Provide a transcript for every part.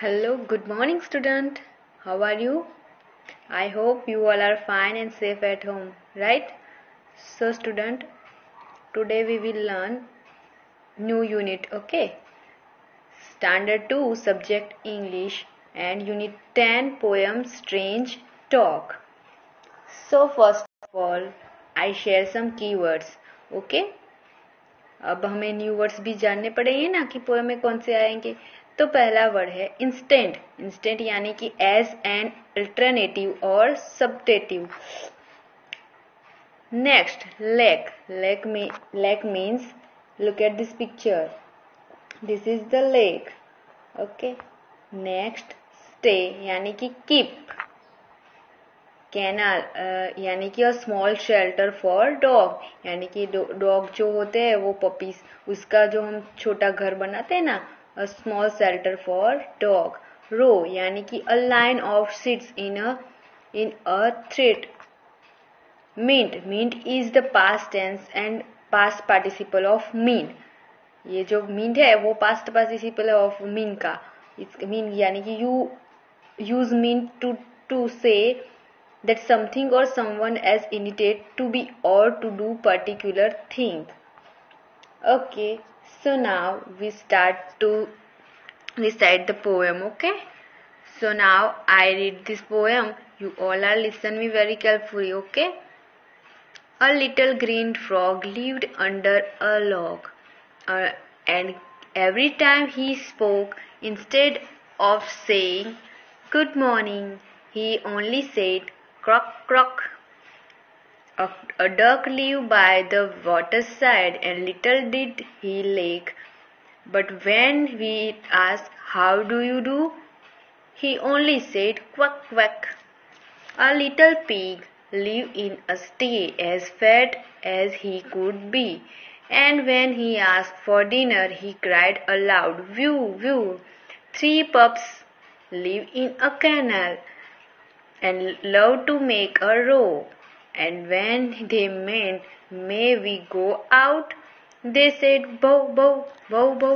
Hello, good morning, student. How are you? I hope you all are fine and safe at home, right? So, student, today we will learn new unit, okay? Standard 2, subject English, and unit 10, poem Strange Talk. So, first of all, I share some keywords, okay? अब हमें new words भी जानने पड़ेंगे ना कि poem में कौन से आएंगे। तो पहला वर्ड है इंस्टेंट। इंस्टेंट यानी कि एज एन अल्टरनेटिव और substitute. Next lake. Lake means look at this picture, this is the lake, okay. Next stay यानी कि कीप। कैनाल यानी कि अ स्मॉल शेल्टर फॉर डॉग, यानी कि डॉग जो होते हैं वो पपीज, उसका जो हम छोटा घर बनाते हैं ना, a small shelter for dog. Row यानी कि a line of seats in a thread. Mint is the past tense and past participle of mean. ये जो मिंट है वो पास्ट पार्टिसिपल है ऑफ मीन का। मीन यानी कि you use mean to say that something or someone as initiate to be or to do particular thing. Okay, so now we start to recite the poem, okay? So now I read this poem, you all are listen me very carefully, okay? A little green frog lived under a log, and every time he spoke, instead of saying good morning, he only said croak croak. A duck lived by the waterside, and little did he lack. But when we asked, how do you do? He only said quack quack. A little pig lived in a sty, as fat as he could be. And when he asked for dinner, he cried aloud, "View, view!" 3 pups live in a canal and love to make a row. And when they meant, "May we go out?" they said, "Bow, bow, bow, bow."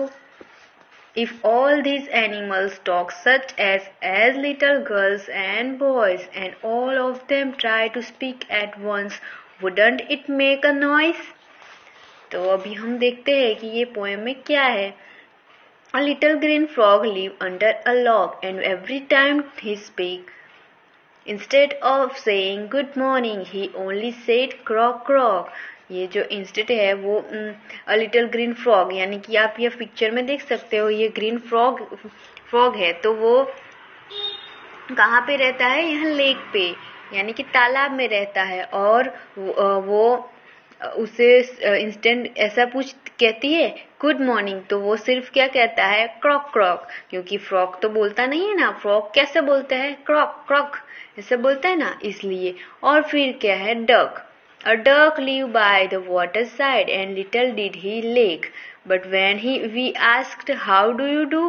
If all these animals talk such as little girls and boys, and all of them try to speak at once, wouldn't it make a noise? तो अभी हम देखते हैं कि ये poem में क्या है। A little green frog lived under a log, and every time he spoke, instead of saying good morning, he only said croak croak. ये जो इंस्टेड है वो अ लिटिल ग्रीन फ्रॉग, यानी कि आप ये पिक्चर में देख सकते हो, ये ग्रीन फ्रॉग है। तो वो कहाँ पे रहता है? यहाँ लेक पे, यानी कि तालाब में रहता है। और वो उसे इंस्टेंट ऐसा कहती है गुड मॉर्निंग, तो वो सिर्फ क्या कहता है? क्रॉक क्रॉक, क्योंकि फ्रॉग तो बोलता नहीं है ना। फ्रॉग कैसे बोलता है? क्रॉक क्रॉक ऐसे बोलता है ना, इसलिए। और फिर क्या है? Duck. A duck lived by the water side, and little did he lack. But when we asked, "How do you do?"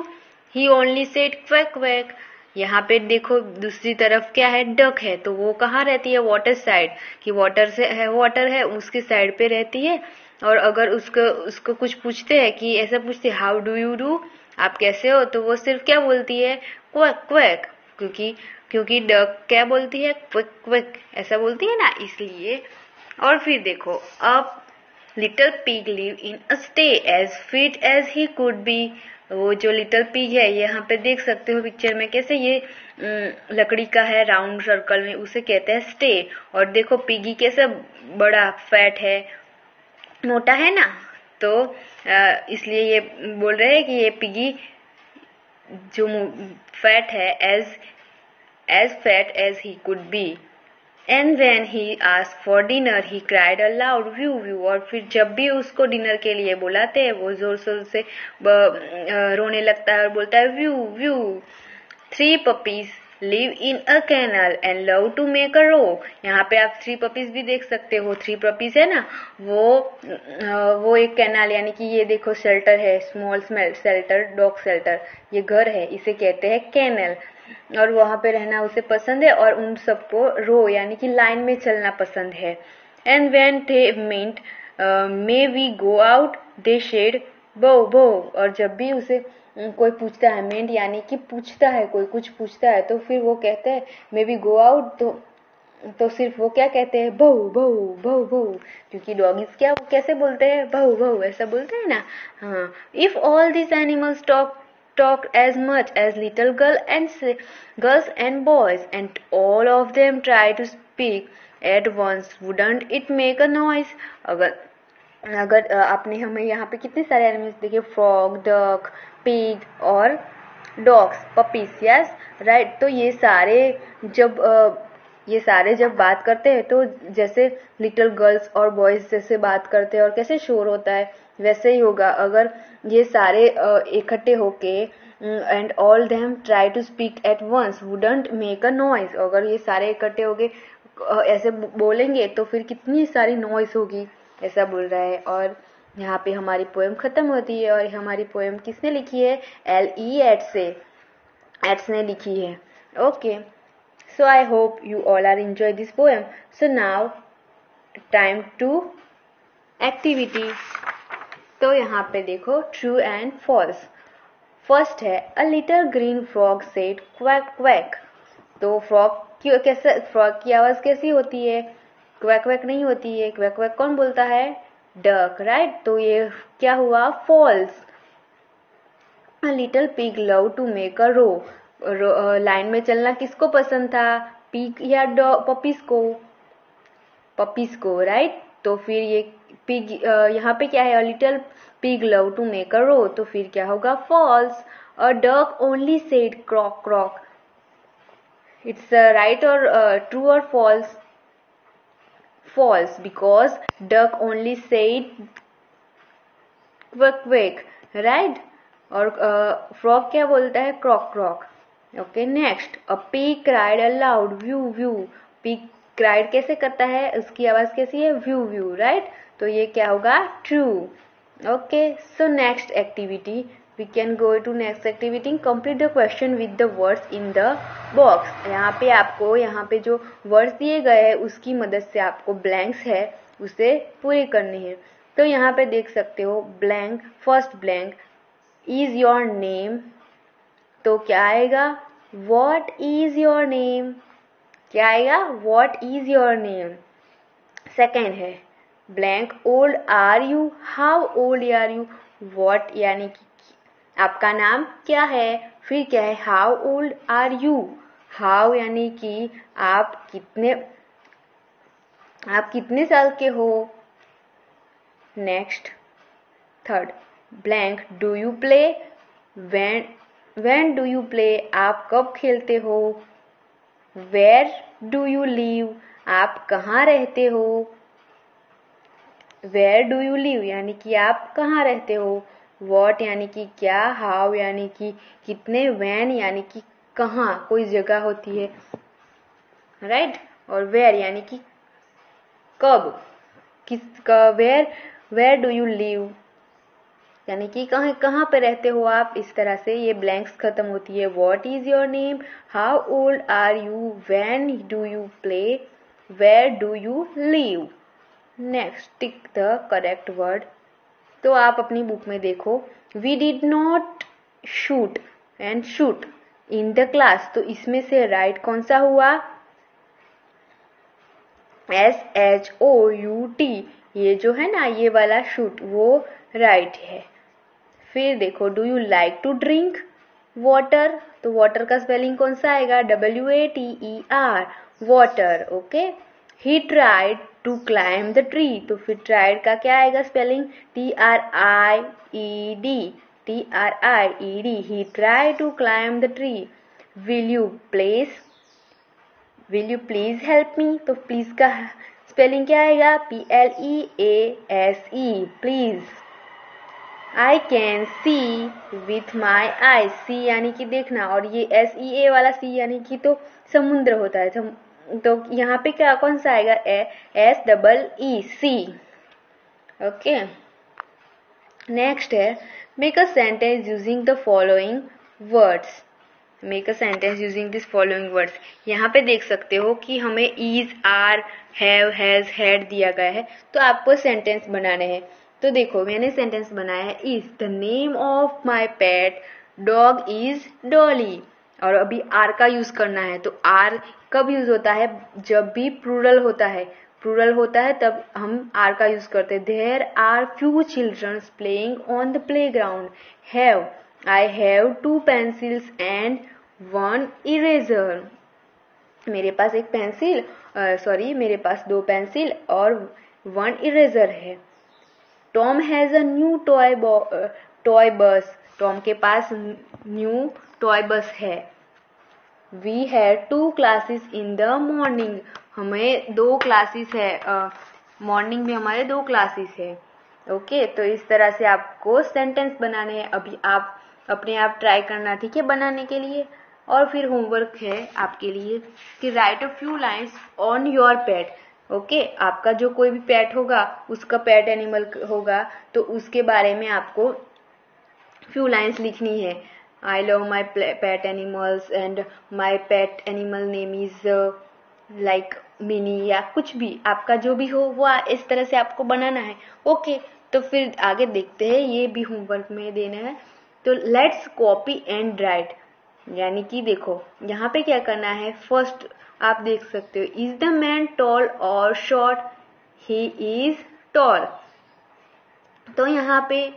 he only said quack quack. यहाँ पे देखो दूसरी तरफ क्या है? डक है। तो वो कहाँ रहती है? वाटर साइड, कि वाटर है उसके साइड पे रहती है। और अगर उसको कुछ पूछते हैं कि ऐसा पूछते, हाउ डू यू डू, आप कैसे हो, तो वो सिर्फ क्या बोलती है? क्वैक क्वैक, क्योंकि डक क्या बोलती है? क्वैक क्वैक ऐसा बोलती है ना, इसलिए। और फिर देखो, अब little pig live in a sty as fit as he could be. वो जो लिटिल पिग है, यहाँ पे देख सकते हो पिक्चर में कैसे ये लकड़ी का है, राउंड सर्कल में, उसे कहते हैं स्टे। और देखो पिगी कैसे बड़ा फैट है, मोटा है ना, तो इसलिए ये बोल रहे हैं कि ये पिगी जो फैट है, as fat as he could be. And when he ask for dinner he cried aloud, view view. और फिर जब भी उसको डिनर के लिए बुलाते हैं, वो जोर शोर से रोने लगता है और बोलता है view view. 3 puppies live in a canal and love to make a row. यहाँ पे आप 3 puppies भी देख सकते हो। 3 puppies है ना, वो एक कैनाल, यानी कि ये देखो शेल्टर है, स्मॉल शेल्टर, डॉग शेल्टर, ये घर है, इसे कहते हैं कैनल। और वहां पे रहना उसे पसंद है, और उन सबको रो यानी कि लाइन में चलना पसंद है। And when they meet may we go out, they shed bow bow. और जब भी उसे कोई पूछता है, मेंट यानी कि पूछता है, कोई कुछ पूछता है तो फिर वो कहते हैं मे बी गो आउट, तो सिर्फ वो क्या कहते हैं, बहू बहू बहू बहू, क्योंकि डॉगीज क्या वो कैसे बोलते हैं, बहू बहू ऐसा बोलते हैं ना। हाँ, if all this animals talked as much as little girls and boys, and all of them try to speak at once, wouldn't it make a noise? अगर अगर आपने हमें यहाँ पे कितने सारे एनिमल्स देखे, फ्रॉग, डक, पिग और डॉग्स, पपीज, यस राइट। तो ये सारे जब बात करते हैं तो जैसे लिटिल गर्ल्स और बॉयज जैसे बात करते हैं और कैसे शोर होता है वैसे ही होगा अगर ये सारे इकट्ठे होके and all them try to speak at once wouldn't make a noise. अगर ये सारे इकट्ठे होके ऐसे बोलेंगे तो फिर कितनी सारी नॉइज होगी, ऐसा बोल रहा है। और यहाँ पे हमारी पोएम खत्म होती है। और हमारी पोएम किसने लिखी है, एट्स ने लिखी है। Okay, so I hope you all are enjoy this poem. So now time to activity. तो यहाँ पे देखो true and false. फर्स्ट है a little green frog said quack quack. तो फ्रॉग की आवाज कैसी होती है, क्वैक क्वैक नहीं होती है। क्वैक क्वैक कौन बोलता है, डक, राइट। तो ये क्या हुआ, false. a little pig love to make a row. Line में चलना किसको पसंद था, पिग या पपीज को, राइट। तो फिर ये पिग यहाँ पे क्या है, little pig love to make a row, तो फिर क्या होगा, false. A duck only said croak croak, it's right और ट्रू और false, false, because duck only said quick quick, right. और फ्रॉग क्या बोलता है, croak croak. Okay, next, a pig cried aloud view view. Pig cried कैसे करता है, उसकी आवाज कैसी है, व्यू व्यू, राइट। तो ये क्या होगा, true. Okay, so next activity, we can go to next activity, complete the question with the words in the box. यहाँ पे जो वर्ड्स दिए गए हैं उसकी मदद से आपको ब्लैंक्स है उसे पूरी करनी है। तो यहाँ पे देख सकते हो, blank, first blank, is your name, तो क्या आएगा, वॉट इज योर नेम, क्या आएगा, what is your name. Second है blank, old are you, how old are you, what यानी कि आपका नाम क्या है, फिर क्या है, how old are you, how यानी कि आप कितने साल के हो। Next, third blank, do you play, when do you play, आप कब खेलते हो। वेयर डू यू लिव, आप कहाँ रहते हो। वेयर डू यू लिव यानी कि आप कहाँ रहते हो। वॉट यानी कि क्या, हाउ यानी कि कितने, व्हेन यानी कि कहाँ कोई जगह होती है, राइट। और वेयर यानी कि कब, वेयर डू यू लिव यानी कि कहाँ पे रहते हो आप। इस तरह से ये ब्लैंक्स खत्म होती है। What is your name, how old are you, when do you play, where do you live. Next, tick the correct word. तो आप अपनी बुक में देखो, we did not shoot and shoot in the class, तो इसमें से right कौन सा हुआ, SHOUT, ये जो है ना ये वाला शूट वो राइट है। फिर देखो, do you like to drink water, तो वाटर का स्पेलिंग कौन सा आएगा, WATER, water. Okay, he tried to climb the tree, तो फिर ट्राइड का क्या आएगा spelling, TRIED, he tried to climb the tree. Will you please help me, तो प्लीज का स्पेलिंग क्या आएगा, PLEASE, please. I can see with my eyes, see यानी कि देखना, और ये SEA वाला सी यानी कि तो समुद्र होता है। तो यहाँ पे क्या कौन सा आएगा, SEE। ओके, नेक्स्ट है make a sentence using the following words. Make a sentence using this following words. यहाँ पे देख सकते हो कि हमें is, are, have, has, had दिया गया है, तो आपको सेंटेंस बनाने हैं। तो देखो मैंने सेंटेंस बनाया है, is the name of my pet dog is Dolly. और अभी आर का यूज करना है, तो आर कब यूज होता है? जब भी प्लूरल होता है, प्लूरल होता है तब हम आर का यूज करते हैं। There are few childrens playing on the playground. Have, I have 2 pencils and 1 eraser। मेरे पास एक पेंसिल, मेरे पास 2 पेंसिल और 1 इरेजर है। Tom has a new toy bus. Tom के पास न्यू टॉय बस है। We had 2 classes in the morning. हमें 2 classes है, मॉर्निंग में हमारे 2 क्लासेस है। ओके, तो इस तरह से आपको सेंटेंस बनाने हैं। अभी आप अपने आप ट्राई करना, ठीक है, बनाने के लिए। और फिर होमवर्क है आपके लिए कि right a few lines on your pet. Okay, आपका जो कोई भी पेट होगा, उसका पेट एनिमल होगा, तो उसके बारे में आपको फ्यू लाइन्स लिखनी है। I love my pet animals and my pet animal name is like mini, या कुछ भी आपका जो भी हो वो इस तरह से आपको बनाना है। ओके, तो फिर आगे देखते हैं, ये भी होमवर्क में देना है। तो लेट्स कॉपी एंड राइट, यानी कि देखो यहाँ पे क्या करना है। फर्स्ट आप देख सकते हो, इज द मैन टॉल और शॉर्ट? He is tall. तो यहाँ पे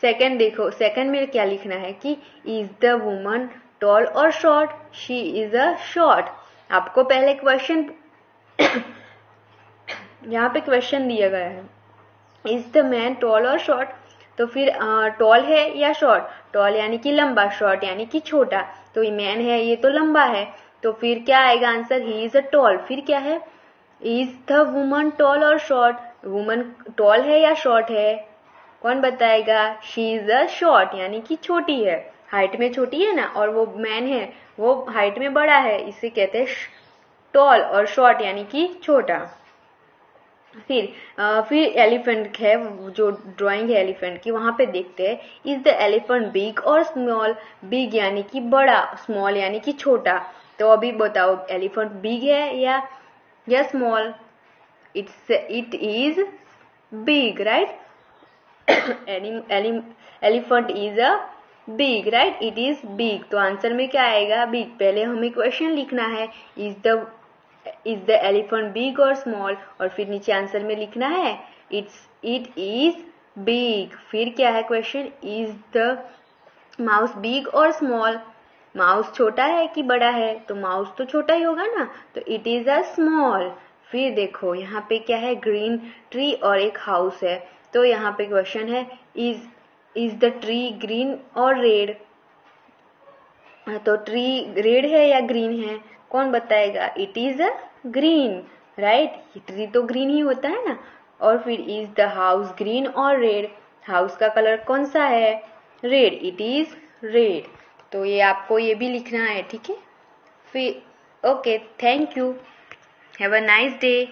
सेकंड देखो, सेकंड में क्या लिखना है कि इज द वुमन टॉल और short? She is a short. आपको पहले क्वेश्चन यहाँ पे क्वेश्चन दिया गया है, इज द मैन टॉल और शॉर्ट? तो फिर टॉल है या शॉर्ट? टॉल यानी कि लंबा, शॉर्ट यानी कि छोटा। तो ये मैन है, ये तो लंबा है, तो फिर क्या आएगा answer? He is a tall. फिर क्या है? इज द वुमन टॉल और शॉर्ट? वुमन टॉल है या शॉर्ट है? कौन बताएगा? शी इज अ शॉर्ट, यानी कि छोटी है, हाइट में छोटी है ना, और वो मैन है वो हाइट में बड़ा है, इसे कहते हैं टॉल, और शॉर्ट यानी कि छोटा। फिर एलिफेंट है, जो ड्राइंग है एलिफेंट की, वहां पे देखते हैं, इज द एलिफेंट बिग और स्मॉल? बिग यानी कि बड़ा, स्मॉल यानी कि छोटा। तो अभी बताओ, एलिफेंट बिग है या small? It is big, right? Elephant is a big, right? It is big. तो आंसर में क्या आएगा? बिग। पहले हमें क्वेश्चन लिखना है, इज द एलिफेंट बिग और स्मॉल, और फिर नीचे आंसर में लिखना है इट इज बिग। फिर क्या है question? Is the mouse big और स्मॉल? माउस छोटा है कि बड़ा है? तो माउस तो छोटा ही होगा ना, तो इट इज अ स्मॉल। फिर देखो यहाँ पे क्या है, ग्रीन ट्री और एक हाउस है। तो यहाँ पे क्वेश्चन है, इज द ट्री ग्रीन और रेड? तो ट्री रेड है या ग्रीन है? कौन बताएगा? It is a green, right? Tree तो ग्रीन ही होता है ना। और फिर इज द हाउस ग्रीन और रेड? हाउस का कलर कौन सा है? Red, it is red. तो ये आपको ये भी लिखना है, ठीक है? फिर okay, thank you, have a nice day.